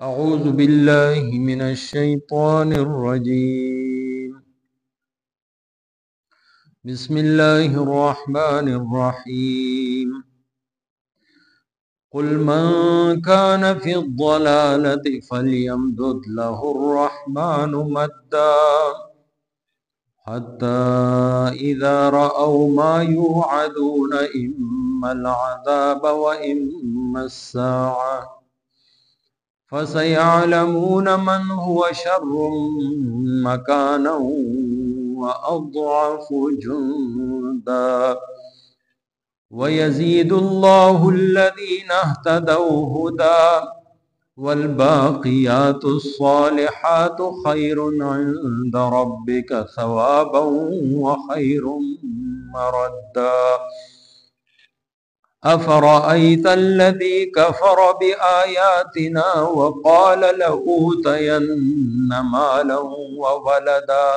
أعوذ بالله من الشيطان الرجيم. بسم الله الرحمن الرحيم. قل من كان في الضلالة فليمدد له الرحمن مدا حتى إذا رأوا ما يوعدون إما العذاب وإما الساعة فسيعلمون من هو شر مكانا وأضعف جندا ويزيد الله الذين اهتدوا هدى والباقيات الصالحات خير عند ربك ثوابا وخير مردا أفرأيت الذي كفر بآياتنا وقال لأوتين مالا وولدا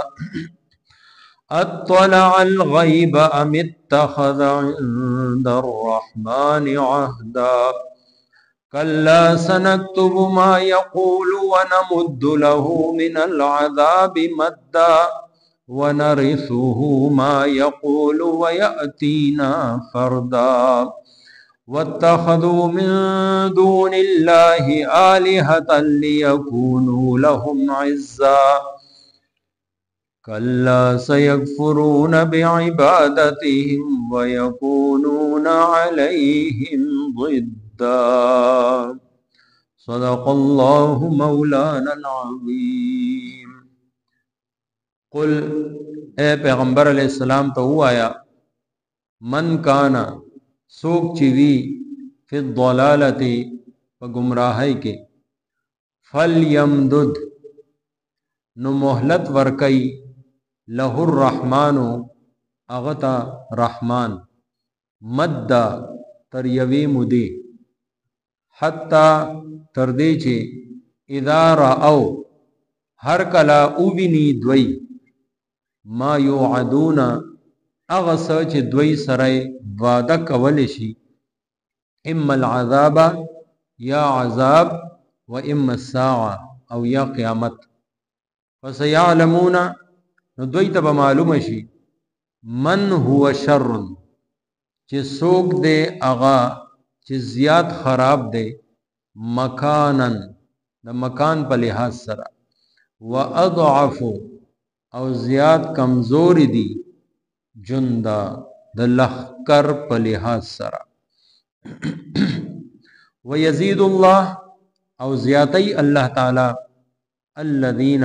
أطلع الغيب أم اتخذ عند الرحمن عهدا كلا سنكتب ما يقول ونمد له من العذاب مدا ونرثه ما يقول ويأتينا فردا واتخذوا من دون الله آلهة ليكونوا لهم عزا كلا سيكفرون بعبادتهم ويكونون عليهم ضدا صدق الله مولانا العظيم. قل اے پیغمبر علیہ السلام تو ہوا آیا من کانا سوک چوی فی الضلالتی پا گمراہی کے فلیمدد نو محلت ورکی لہ الرحمانو اغتا رحمان مدّا تر یوی مدی حتی تردی چے اذا رأو ہر کلا اوبینی دوی ما یوعدون اغس چه دوی سرائی وعده کولی شي اما العذاب یا عذاب و اما الساعه او یا قیامت فسیعلمون نو دوی تب معلوم شي من هو شر چه سوک دے اغا چه زیاد خراب دے مکانن دا مکان پا لحاظ سرا و اضعف او زیاد کمزوری دی جندا د لخکر په لحاظ سره ويزيد الله او زیاتی الله تعالی الذين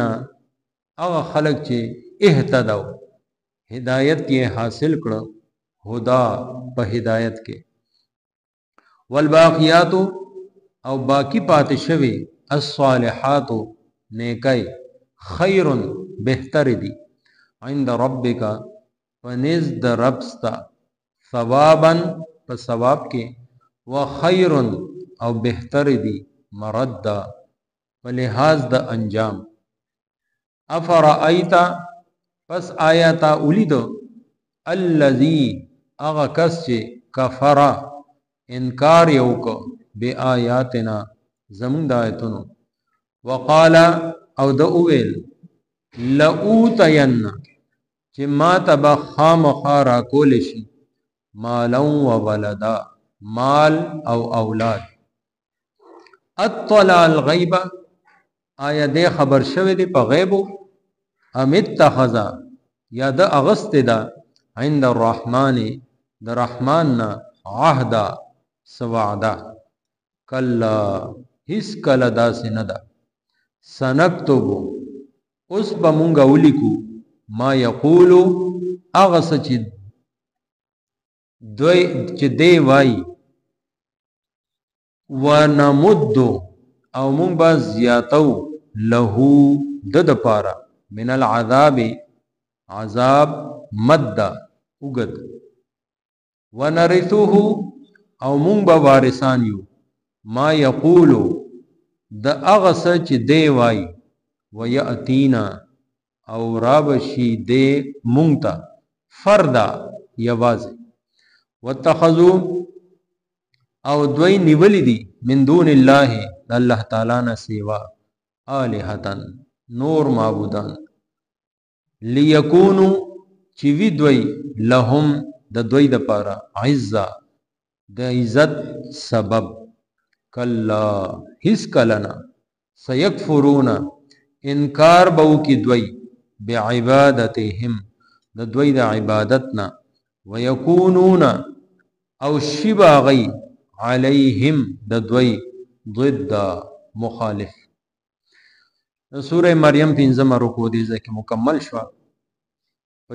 اغه خلق چې اهتدوا هدایت یې حاصل کړ هدا په هدایت کې والباقیات او باقی پات شوی الصالحات نیکای خیر بهتر دی عند ربک فنز د ربستا ثوابا په ثواب کې و خیر او بهتر دی مردا په لحاظ د انجام افرأیت پس آیاتا اولید الذی اغا کس چه کفر انکار یوک بی آیاتنا زمون دا آیتونو وقال او دا اویل لأوتین چې ما تبا خامخا را کول شي مالا و ولدا مال او اولاد اطلع الغیب آیا دې خبر شوی دی په غیبو ام اتخذ یا د اغست دا عند الرحمن د رحمان نا عهدا سوعدا کلا هیڅ کله داسې نه ده سنکتبو اوس به مونږ ولیکو ما یقولو اغس چې دی وای ونمدو او مونږ به زیاتو له د پارا من العذاب عذاب مد اوگد ونرثه او مونږ به وارثان یو ما یقولو د اغس چې دی وای ویأتینا او رابشی دے مونگتا فردا یوازی واتخذو او دوی نیولی دي من دون الله د الله تعالی نه سیوا الہتن نور معبودان لیکونو چې وی دوی لهم د دوی د پاره عزا د عزت سبب کلا هیڅ کلنا سيكفرون انکار بو کی دوی بعبادتهم د دوی د عبادتنا ويكونون او شبا غي عليهم د دوی ضد مخالف. سورہ مریم 15 رکو دی ځکه مکمل شو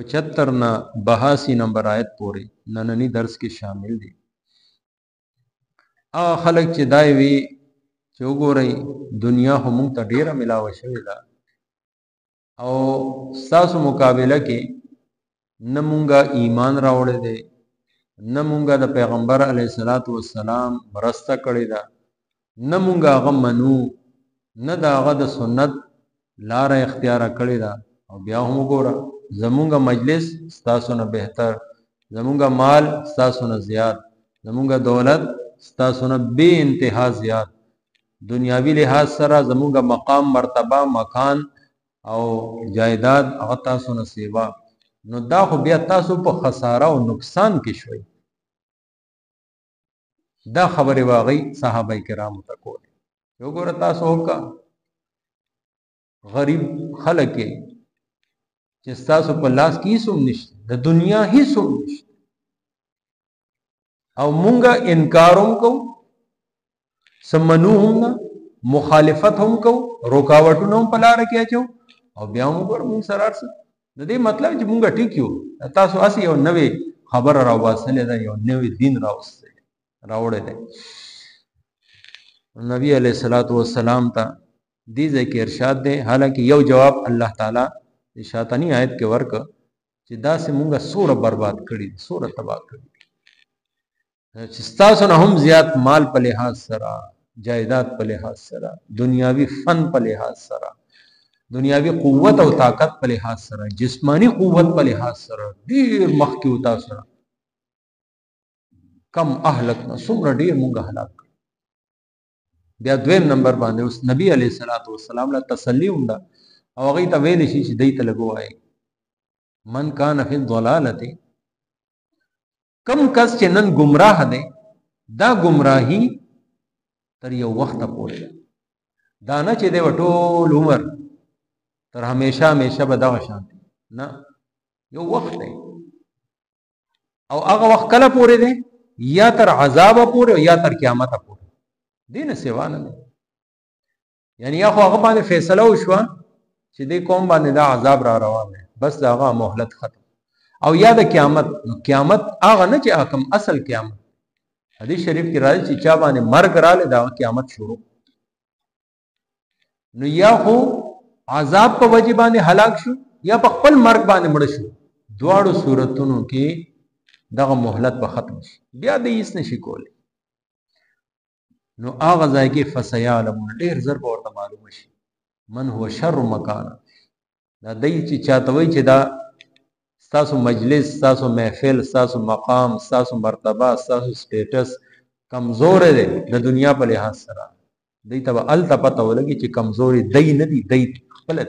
75 نه 82 نمبر آیت پورې نننی درس کې شامل دي. خلق چې دای وی چې وګورئ دنیا هم ته ډیره ملاوه شوې ده او تاسو مقابله کې نمونګه ایمان راوړل دي نمونګه د پیغمبر علیه الصلاۃ والسلام مرسته کړې ده نمونګه هغه منو نه دا هغه د سنت لار اختیار کړې ده او بیا هم وګوره زمونګه مجلس تاسو نه بهتر زمونګه مال تاسو نه زیات زمونګه دولت تاسو نه بے انتها زیات دنیاوی لحاظ سره زمونږه مقام مرتبه مکان او جایداد هغه تاسو نه سیوا نو دا خو بیا تاسو په خساره او نقصان کې شوي. دا خبره واغی صحابه کرامو ته کوله یو ګوره تاسو وکا غریب خلک چې تاسو په لاس کې هیڅ نشته د دنیا هیڅ نشته او مونږه انکاروم کو سمنوهم مخالفت هم کو رکاوټونه هم په لار کې اچو او بیا موږ ورمون سره ارسه د دې مطلب چې مونږ ټیک یو تاسو اسی یو نوې خبر راوځلې ده یو نوې دین راوړل ده. نبی علیہ الصلوۃ والسلام ته دې ځکه ارشاد ده حالانکه یو جواب الله تعالی شیطانی آیت کې ورک چې دا سه مونږه سوره برباد کړي سوره تباہ کړي چې تاسو نه هم زیات مال په لحاظ سره جایداد په لحاظ سره دنیاوی فن په لحاظ سره دنیاوی قوت او طاقت په لحاظ سره جسمانی قوت په لحاظ سره ډیر مخکې وتا سره کم اهلکنا څومره ډیر مونږه هلاک بیا دویم نمبر باندې اوس نبی علیہ الصلوۃ والسلام له تسلی ونده او هغه ته ویل شي چې دای ته لګوای من کان فی الضلاله کم کس چې نن گمراه دی دا گمراهی تر یو وخت پورې دا نه چې دی ټول عمر تر همیشه به دغه شان نه یو وخت دی او هغه وخت کله پورې دی یا تر عذاب پورې یا تر قیامت پورې دین سیوا نه یعنی یا خو هغه باندې فیصله وشوه چې دې قوم باندې دا عذاب را روان دی بس هغه مهلت ختم او یا د قیامت نو قیامت هغه نه چې حکم اصل قیامت حدیث شریف کې راځي چې چا باندې مرګ رااله دا قیامت شروع نو یا خو عذاب په وجه باندې هلاک شو یا په خپل مرګ باندې مړ شو دواړو صورتونو کې دغه مهلت به ختم شي بیا د هیڅ نشي کولی نو هغه ځای کې فسيعلمون ډیر زر به ورته معلوم شي من هو شر مکان دا دای چې چاته وای چې دا ستاسو مجلس ستاسو محفل ستاسو مقام ستاسو مرتبه ستاسو سټیټس کمزور دی د دنیا په لحاظ سره دای ته الته پته ولګي چې کمزوري دای نه دی دای خپل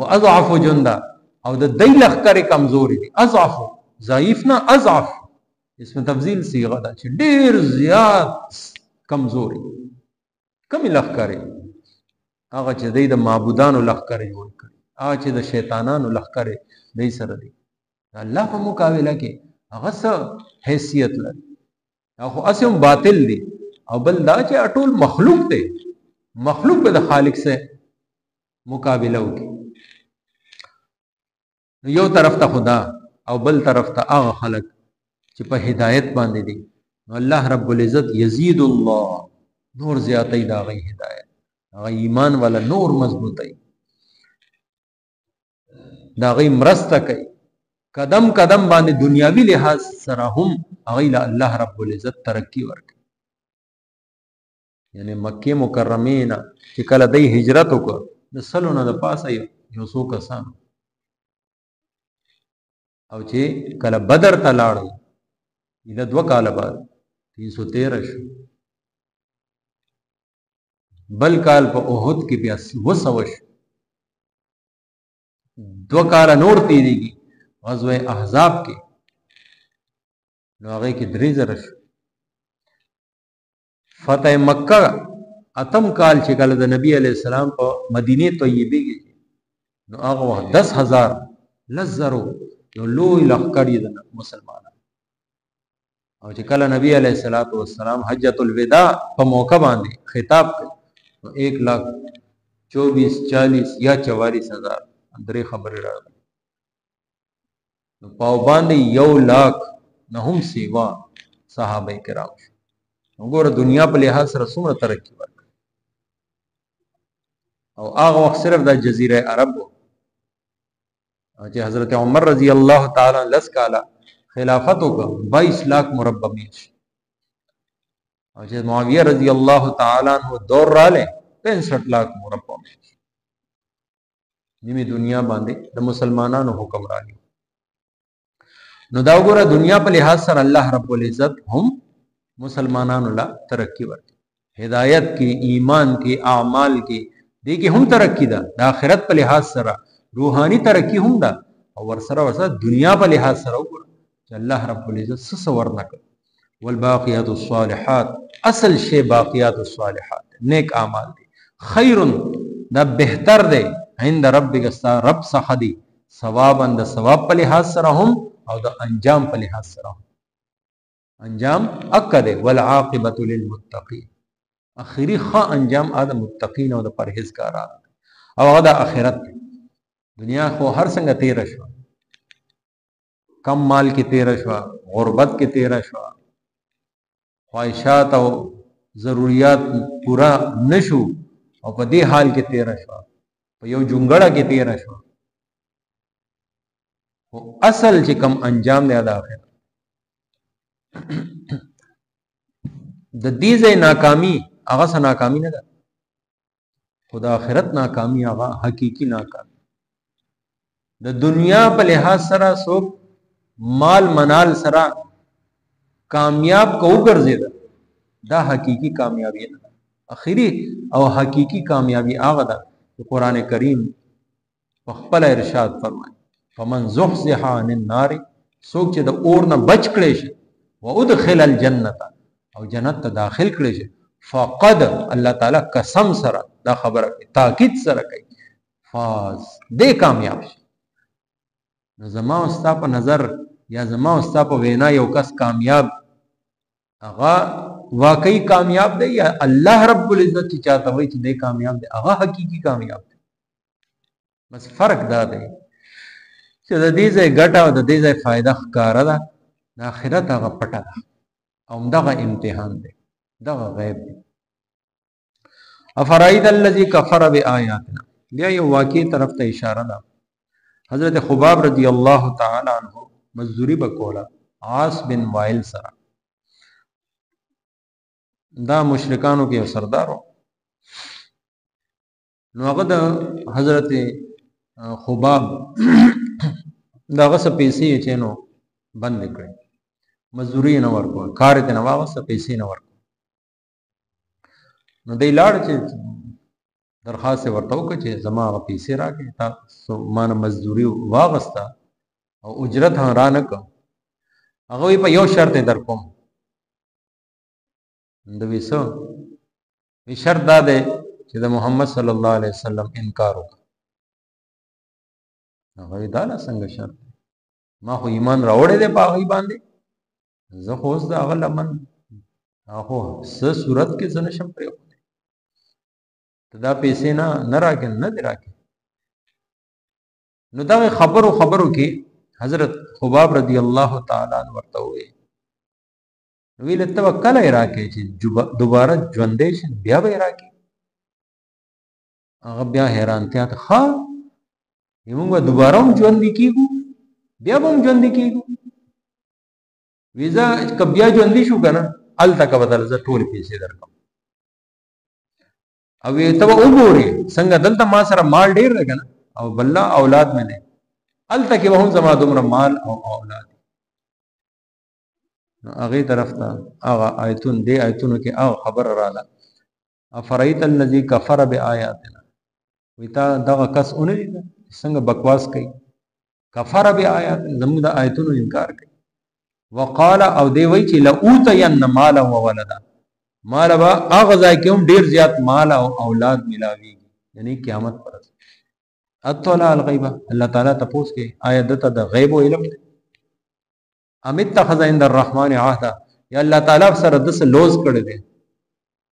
واضعف جندا او د دای لخر کمزوري دی اضعف ضعیف نه اضعف اسم تفضیل صيغه ده چې ډیر زیات کمزوري کم لخر هغه چې د معبودانو لخر جوړ کړي هغه چې د شیطانانو لخر دی سره دی الله په مقابله کې هغه څه حیثیت لري هغه اسیم باطل دی او بل دا چې ټول مخلوق دی مخلوق به د خالق سره مقابله وکړي یو طرف ته خدا او بل طرف ته هغه خلق چې په هدایت باندې دي نو الله رب العزت یزيد الله نور زیاتې دا غي هدایت هغه ایمان ولا نور مضبوطی دا غي مرسته کوي قدم قدم باندې دنیاوی لحاظ سره هم هغه له الله رب العزت ترقی ورکړي یعنی مکه مکرمه نه چې کله د هجرت وکړ د سلونه د پاسه یو څو کسان او چې کله بدر ته لاړ د 2 کال بعد 313 شو. بل کال په احد کې بیا 200 شو. 2 کال نور تیریږي غزوه احزاب کې، نو هغه کې 3000 شو. فتح مکه اتم کال چې کله د نبی علی السلام په مدینه طیبه کې، نو هغه وخت 10,000 لزرو یو لوی لښکر د مسلمانانو. او چې کله نبی علیه السلام حجۃ الوداع په موقع باندې خطاب کړ، نو 1,24,000 40 یا 44,000 درې خبرې راغلي. نو پاو باندې 1,00,000 نه هم سیوا صحابه کرام شو. وګوره دنیا په لحاظ سره څومره ترقی وکړه. او هغه وخت صرف د جزیره عرب و چې حضرت عمر رضی الله تعالی 10 کاله خلافت وکړ، 22 लाख مربع میل. او چې معاویه رضی الله تعالی عنہ دور رااله 65 लाख مربع میل. نیمه دنیا باندې د مسلمانانو حکمرانی. نو دا وګوره دنیا په لحاظ سره الله رب العزت هم مسلمانانو لا ترقی ورکړي. هدایت کې، ایمان کې، اعمال کې دې کې هم ترقی ده. د آخرت په لحاظ سره روحاني ترقی هم ده، او ورسره دنیا په لحاظ سره وګوره چې الله رب العزت څه ورنکړ. والباقیات الصالحات، اصل شی باقیات الصالحات نیک اعمال دي. خیر دا بهتر دی عند ربک، استا رب څخه دي، ثوابا د ثواب په لحاظ سره هم او د انجام په لحاظ سره هم. انجام اکد والعاقبۃ للمتقین، اخری ښه انجام د متقین او د پرهیزګارانو. او هغه د آخرت. دنیا خو هر څنګه تیر شو، کم مال کې تیر شو، غربت کې تیر شو، خواہشات او ضروریات پورا نشو، او په دې حال کې تیر شو، په یو جونګړه کې تیر شو. او اصل چې کم انجام دی د آخرت. د دې ځای ناکامی هغه څه ناکامی نه ده، خدا آخرت ناکامی هغه حقیقی ناکامی. د دنیا په لحاظ سره څوک مال منال سره کامیاب کو ګرځیدا، دا حقیقی کامیابی نه. اخیری او حقیقی کامیابی هغه ده چې قران کریم په خپل ارشاد فرمایي فمن زحزح عن النار، څوک چې د اور نه بچ کړي شي، وادخل الجنه، او جنت ته داخل کړي شي، فقد الله تعالی قسم سره دا خبره کوي، تاکید سره کوي، فاز دې کامیاب شي. نو زما او ستا په نظر یا زما او ستا په وینا یو کس کامیاب هغه واقعي کامیاب دی، یا الله رب العزت چې چاته وایي چې دې کامیاب دی هغه حقيقي کامیاب دی. بس فرق دا دی چې د دې ځای ګټه او د دې ځای فائدہ ښکاره ده، د آخرت هغه پټه ده، او دغه امتحان دی، دغه غیب دی. افرایت الذی کفر بآیاتنا، بیا یو واقعي طرف ته اشاره ده. حضرت خباب رضی الله تعالی عنہ مزدوری بکولا عاص بن وائل سره. دا مشرکانو کې یو سردارو. نو هغه د حضرت خباب دغه څه پیسې چې نو بند کړې، مزدوری نه ورکول، کار ته نه واغسته، پیسې نه ورکول. نو دی لاړ چې درخواست ورته وکړه چې زما هغه پیسې راکړې، تاسو ما نه مزدوري واغسته او اجرت هم را نه کړ. هغه وایي په یو شرط یې در کوم. د وی څه وی شرط دا دی چې د محمد صلی الله علیه وسلم انکار وکړه. هغه وی دا نه څنګه شرط، ما خو ایمان راوړی دی په هغې باندې، زه خو اوس د هغه لمن هغه څه صورت کې زه نشم پرېښودی، ته دا پیسې نه راکې، نه دې راکې. نو دغه خبرو کې حضرت خباب رضی الله تعالی عنہ ورته وویل، ویل ته به کله یې راکې چې دوباره ژوندی شي بیا به یې راکې. هغه بیا حیرانتیا ته ښه موږ به دوباره هم ژوندي کېږو، بیا به هم ژوندي کېږو. ویزه که بیا ژوندي شو که نه هلته که به درله زه ټولې پیسې درکړم، او ته به وګورې څنګه دلته ما سره مال ډېر دی که نه، او بله اولاد مې دی، هلته کې به هم زما دومره مال او اولاد. هغه طرف ته هغه آیتون دی آیتونو کې هغه خبر رااله افرایت الذی کفر بآیاتنا ویتا دغه کس اونې څنګه بکواس کوي کفر بآیات زموږ د آیتونو انکار کوي وقال او دی وی چې لأوتین مالا وولدا مال با هغه ځای کې هم ډیر زیات مال او اولاد ملاويږي یعنی قیامت پر اطلع الغیب الله تعالی تاسو کې آیا دته د غیب او علم ام اتخذ عند الرحمن عهدا یا الله تعالی سره د لوز کړی دی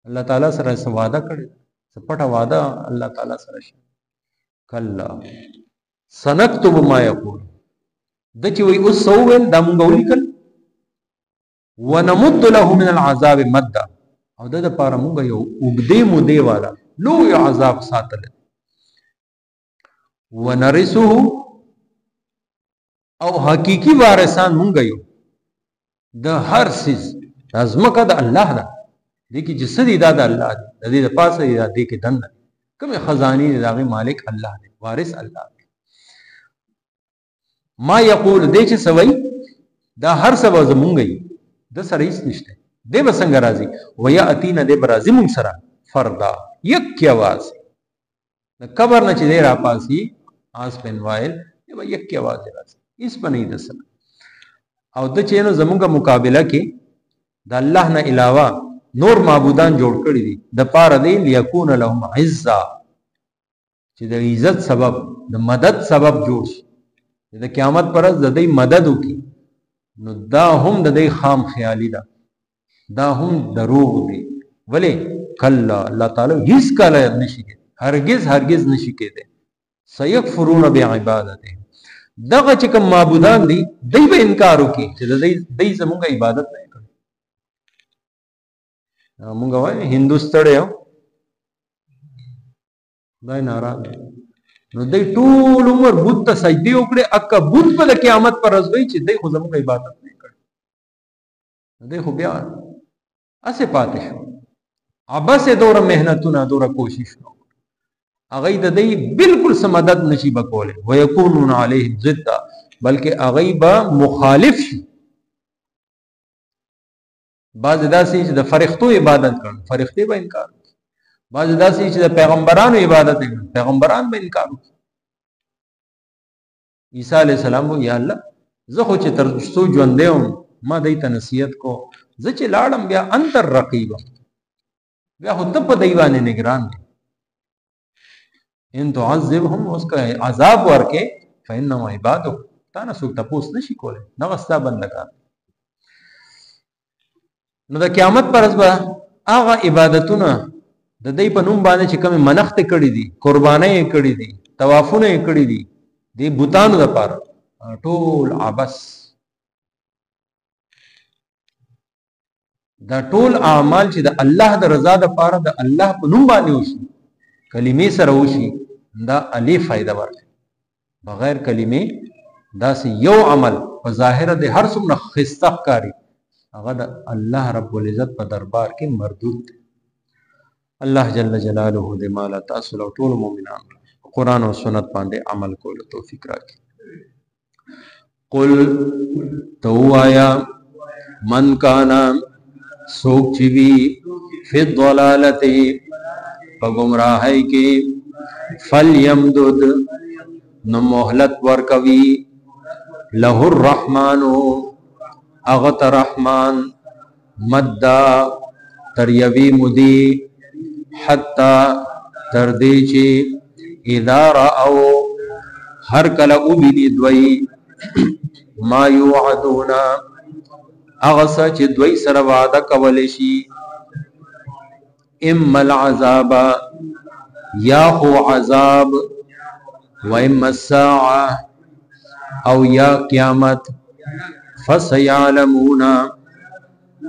الله تعالی سره وعده کړی سپټه وعده الله تعالی سره شي کلا سنكتب ما يقول د چې وي اوس سوول د مونږ ولیکل ونمد له من العذاب مد او د لپاره مونږ یو وګدې مودې والا لوی عذاب ساتل ونرثه او حقيقي وارثان مونږ یو د هر سیز ازمکه د الله ده دې کې جسدي دا د الله دی د دې د پاسه دی دې کې دنه کوم خزاني دغه مالک الله دی وارث الله دی ما یقول دې چې سوي دا هر سبا زمونږ د سره هیڅ نشته دې بسنګ راضي ويا اتینا دې برازي مون سره فردا یک کی आवाज د قبر نه چې دې را پاسي آس پنوایل دې یک کی आवाज راځي اس پنې دسل او د چینو زمونږ مقابله کې د الله نه علاوه نور معبودان جوړ کړی دي د پاره دی ليكون لهم عزا چې د عزت سبب د مدد سبب جوړ شي د قیامت پر د دې مدد وکي نو دا هم د دې خام خیالي ده دا هم دروغ دي ولی کلا الله تعالی هیڅ کله نشي کېږي هرگز نشي کېږي سيكفرون بعبادته دغه چې کوم معبودان دي دوی به انکار وکي چې دوی زموږ عبادت نه کوي موږ وایو هندوستړ یو دای ناراض نو دوی ټول عمر بت ته سجدي وکړي اکه بت په قیامت پر ورځ وي چې دوی خو زموږ عبادت نه کوي دوی خو بیا اسه پاتې شو ابسه دوره مهنتونه دوره کوشش نو اغه د دې بالکل سمدد نشي بکوله ويكونون عليهم ضد بلکې اغه به مخالف شي بعض داسې چې د فرښتو عبادت کوي فرښتې به انکار بعض داسې چې د پیغمبرانو عبادت کوي پیغمبران به انکار کوي عیسی علی السلام وو یا الله زه خو چې تر څو ژوند دیوم ما دې ته نصیحت کو زه چې لاړم بیا انتر رقیب بیا خو ته په دیوانه نگران دی ان تعذبهم اسکا عذاب ورکه فإنهم عبادك تا نه سو تاسو نشي کوله دا غستا بندګان نو د قیامت پر ورځ به هغه عبادتونه د دې په نوم باندې چې کوم منښت کړي دي قربانۍ کړي دي طوافونه کړي دي د بوتانو لپاره ټول عبس دا ټول اعمال چې د الله د رضا لپاره د الله په نوم باندې وشي کلمې سره وشي دا علی فائدہ ورکړي بغیر کلمې دا سي یو عمل په ظاهر د هر څومره خسته کاری هغه د الله رب العزت په دربار کې مردود دی الله جل جلاله دې مال تاسو له ټول مؤمنان قرآن او سنت باندې عمل کولو توفیق راکړي قل توایا من کانا سوک چوی فی الضلالتی پا گمراہی کی فلیمدد نو محلت ورکوی لہ الرحمنو اغت رحمان مدّا تریوی مدی حتی تردیچی اذا رأو ہر کل اوبینی دوئی ما یوعدونا اغسا چې دوی سره وعده کولې شي اما العذاب یا هو عذاب و اما الساعه او یا قیامت فسيعلمون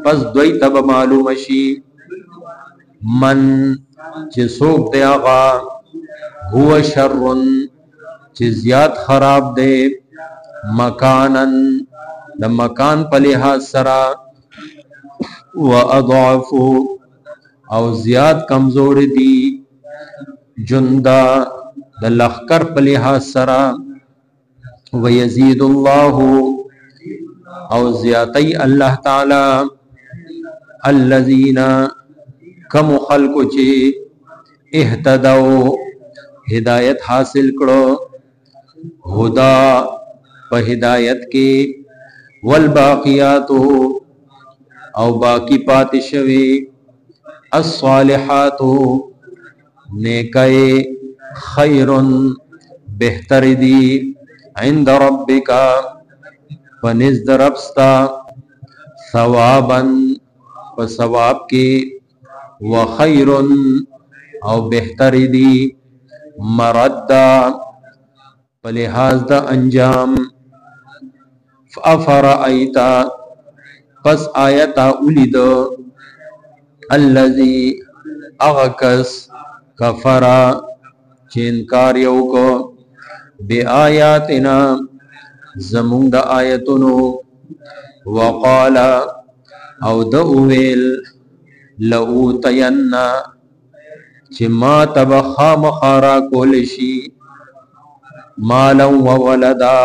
پس دوی تب معلوم شي من چې څوک دی هغه هو شر چې زیات خراب دی مکانن د مکان په لحاظ سره و اضعف او زیات کمزور دي جندا د لخر په لحاظ سره و یزيد الله او زیاتی الله تعالی الذین کم خلق چی اهتدوا ہدایت حاصل کرو ہدا په ہدایت کې والباقیات او باقی پاتې شوی الصالحات نیکای خیر بهتر دی عند ربک پنځ دربستا ثوابا په ثواب کې وخیر او بهتر دی مردا په لحاظ د انجام فافرایتا پس آیتا اولید الذی اغکس کفرا چې انکار یو کو بی آیاتنا زمون د آیتونو وقال او د اویل لأوتینا چې ما تبخا مخارا کول شي مالا و ولدا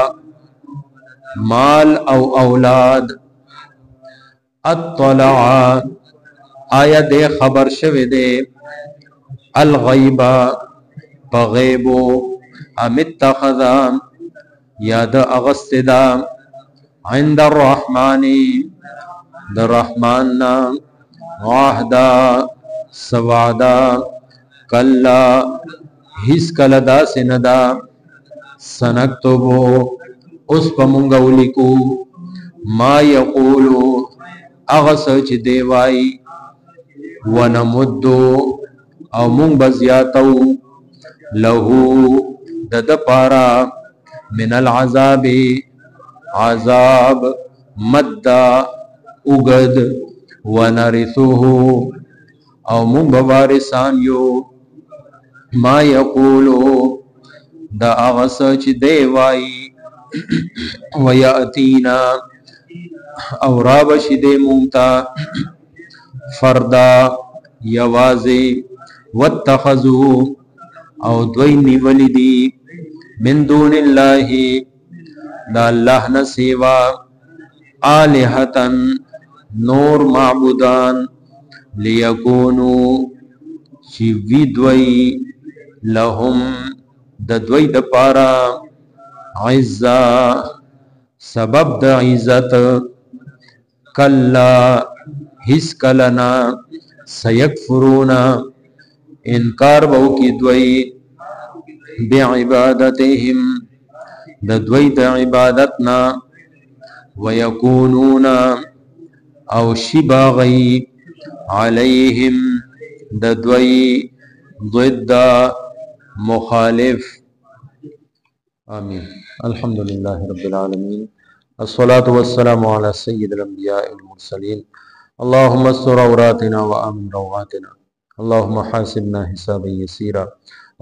مال او اولاد اطلع آیا دے خبر شوه دے الغیبا پغیبو ام اتخذا یاد اغستدا عند الرحمن در رحمن عهدا سوادا کلا هیڅ کله داسې نه ده سنکتبو اوس په مونږ ولیکو ما یقولو هغه څه چې دی وایي ونمدو او مونږ به زیاتو له د ده پاره من العذاب عذاب مدا اوږد ونرثه او مونږ به وارثان یو ما یقولو دا هغه څه چې دی وایي ویاتینا او رابشی دے مونتا فردا یوازی واتخذو او دوی نیولی دی من دون اللہ دا اللہ نسیوا آلہتا نور معبودان لیکونو چیوی دوی لهم دا دوی دا پارا عزا سبب د عزت کلا هیڅ کلنا سیکفرون انکار وو کی دوی بعبادتهم د دوی د عبادتنا ويكونون او شباغي عليهم د دوی ضد مخالف آمین الحمد لله رب العالمين الصلاة والسلام على سيد الأنبياء والمرسلين اللهم استر عوراتنا وآمن روعاتنا اللهم حاسبنا حسابا يسيرا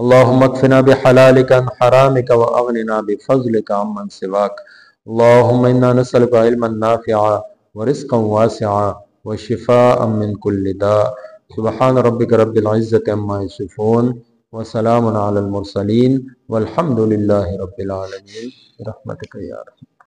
اللهم اكفنا بحلالك عن حرامك وأغننا بفضلك عمن سواك اللهم إنا نسألك علما نافعا ورزقا واسعا وشفاء من كل داء سبحان ربك رب العزة عما يصفون وسلام على المرسلين والحمد لله رب العالمين برحمتك يا رب